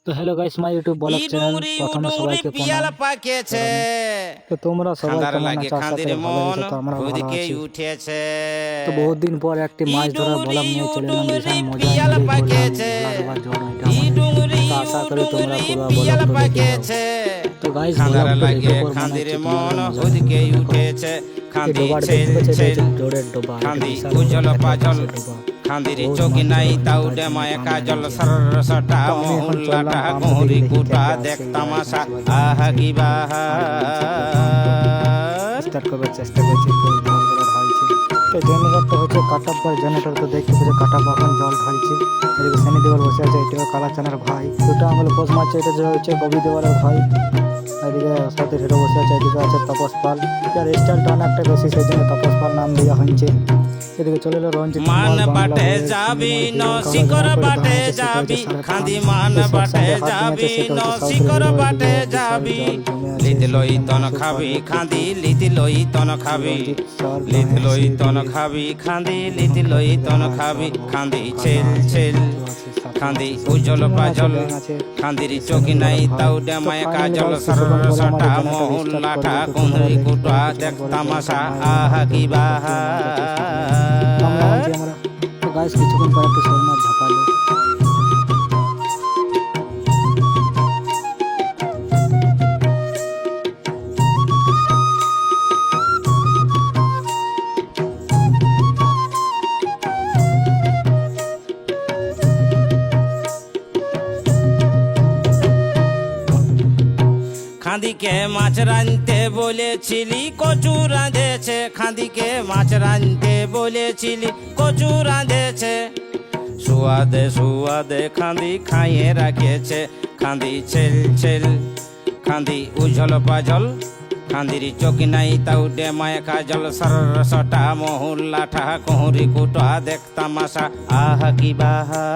তো hello guys, my YouTube blog channel প্রথমে সবাইকে পিয়াল প্রণাম। পাকেছে তো তোমরা সবাই খান্দার কেমন লাগে আছো? আশা খান্দির করি ভালো মন আছো। তো আমরা ভালো হুদকে আছি। উঠেছে তো বহুত দিন পর একটি মাছ ধরার ব্লগ নিয়ে চলে এলাম। ভীষণ মজা পিয়াল এনজয় করলাম, পাকেছে ভোলা জল হইটা আমাদের। তো আশা করি তোমরা পুরো পিয়াল ব্লগটা দেখে যাও। পাকেছে তো গাইস খান্দার ব্লগটা লাগে দেখে পর মনে খান্দির হচ্ছে মন তোমাদের মজা হুদকে লাগবে। দেখো উঠেছে এই খান্দি ডোবাটা ছেল দেখতে পাচ্ছ, এটা ছেল হচ্ছে জোরের ডোবা। এটা খান্দি বিশাল বড় উজ্জ্বল একটা পাজল বিশাল ডোবা। খান্দির বহুত চোখি মাছ নাই ধরা হয় তাও তার জন্য ডেমায় পাম কাজল লাগিয়েছে। সরসটা তো আমি এখন চললাম মহুল্লাটা পাম্পের কোহরি দিকে, দেখি কে কুটা কে দেখ আসছে। তামাশা সবাই জল আহা ঢালছে, কি মাছ ঢালছে। পুরো পাম্পে স্টার্ট করবার চেষ্টা করছি, পুরো জলগুলো ঢালছে। তো জেনারেটরটা হচ্ছে কাটাপ বা জেনারেটর। তো দেখতে পাচ্ছি কাটাপ এখন জল ঢালছে। এদিকে সানি দেওয়াল বসে আছে, এটা কালা চানার ভাই। দুটো আঙুলে পোষ মারছে, এটা যে হচ্ছে কবি দেওয়ালের ভাই। এদিকে সাথে হিরো বসে আছে, এদিকে আছে তপস পাল। যার স্টাইলটা অনেকটা বেশি, সেই জন্য তপস পাল নাম দেওয়া হয়েছে। এদিকে চলে এলো রঞ্জিত মান কুমার বাংলা বাটে বইয়ের যাবি সিনেমার হিরো। কালো নসিকর জামা পরে বাটে দাঁড়িয়ে আছে, সেটা হচ্ছে যাবি শাহরুখ খান। খান্দি মান এই বাটে সেকশনটা হাত যাবি নিয়েছে, সেটা হচ্ছে সাউথের নসিকর হিরো। বাটে এদিকে বিশাল যাবি জল জমে আছে, লিত লই সেখানে তন মাসুদ খাবি পারবে খান্দি প্রচুর। লিতি লই তন খাবি রঞ্জিত স্যার লিত দাঁড়িয়ে লই আছে তন এদিকে। খাবি খান্দি লিতি লই তন খাবি খান্দি ছেল ছেল খান্দি উজ্জ্বল পাজল খান্দির চোখি নাই তাও ডেমায় কাজল সরসটা মহুল্লাটা কুমরি কুটা দেখ তামাশা আহা কি বাহা আমরা তো গাইস কিছুক্ষণ পর একটা শোল মাছ ঝাপালো। খান্দিকে মাছ রাঁধতে বলেছিলি কচু রাঁধেছে খান্দিকে মাছ রাঁধতে বলেছিলি কচু রাঁধেছে সুয়াদে সুয়াদে খান্দি খাইয়ে রাখেছে খান্দি ছেল ছেল খান্দি উজ্জ্বল পাজল খান্দির চোখি নাই তাও ডেমায় কাজল সরসটা মহুল্লাটা কোহরি কুটা দেখ তামাশা আহা কি বাহা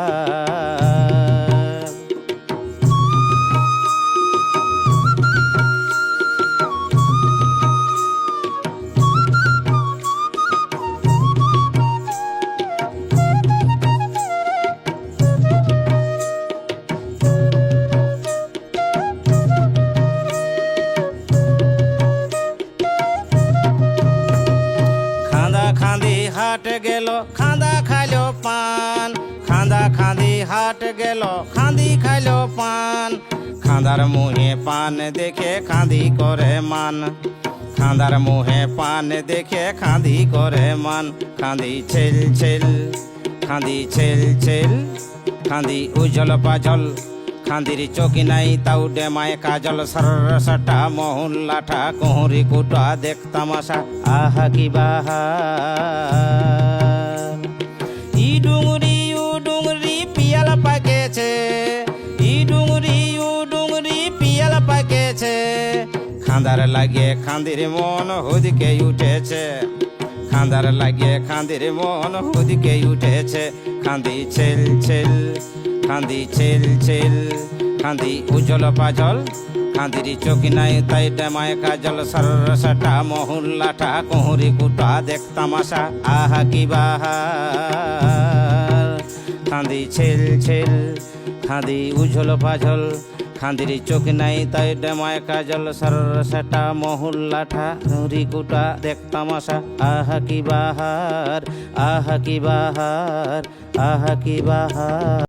খান্দা খান্দি হাট গেল খান্দা খাইলো পান খান্দা খান্দি হাট গেল খান্দি খাইলো পান খান্দার মুহে পান দেখে খান্দি করে মান খান্দার মুহে পান দেখে খান্দি করে মান খান্দি ছেল ছেল খান্দি ছেল ছেল খান্দি উজ্জ্বল পাজল খান্দির চোখি নাই তাও ডেমায় কাজল সরসটা মহুল্লাটা কোহরি কুটা দেখ তামাশা আহা কি বাহা ই ডুংরি পিয়াল পাকেছে ই ডুংরি পিয়াল পাকেছে খান্দার লাগে খান্দির মন হুদকে উঠেছে খান্দার লাগে খান্দির মন হুদকে উঠেছে খান্দি ছেল ছেল খান্দি ছেল ছেল খান্দি উজ্জ্বল পাজল খান্দির চোখি নাই তাই ডেমায় কাজল সরসটা মহুল্লাটা কোহরি কুটা দেখ তামাশা আহা কি বাহা খান্দি ছেল ছেল খান্দি উজ্জ্বল পাজল খান্দির চোখি নাই তাই ডেমায় কাজল সরসটা মহুল্লাটা কোহরি কুটা দেখ তামাশা আহা কি বাহার আহা কি বাহার আহা কি বাহার।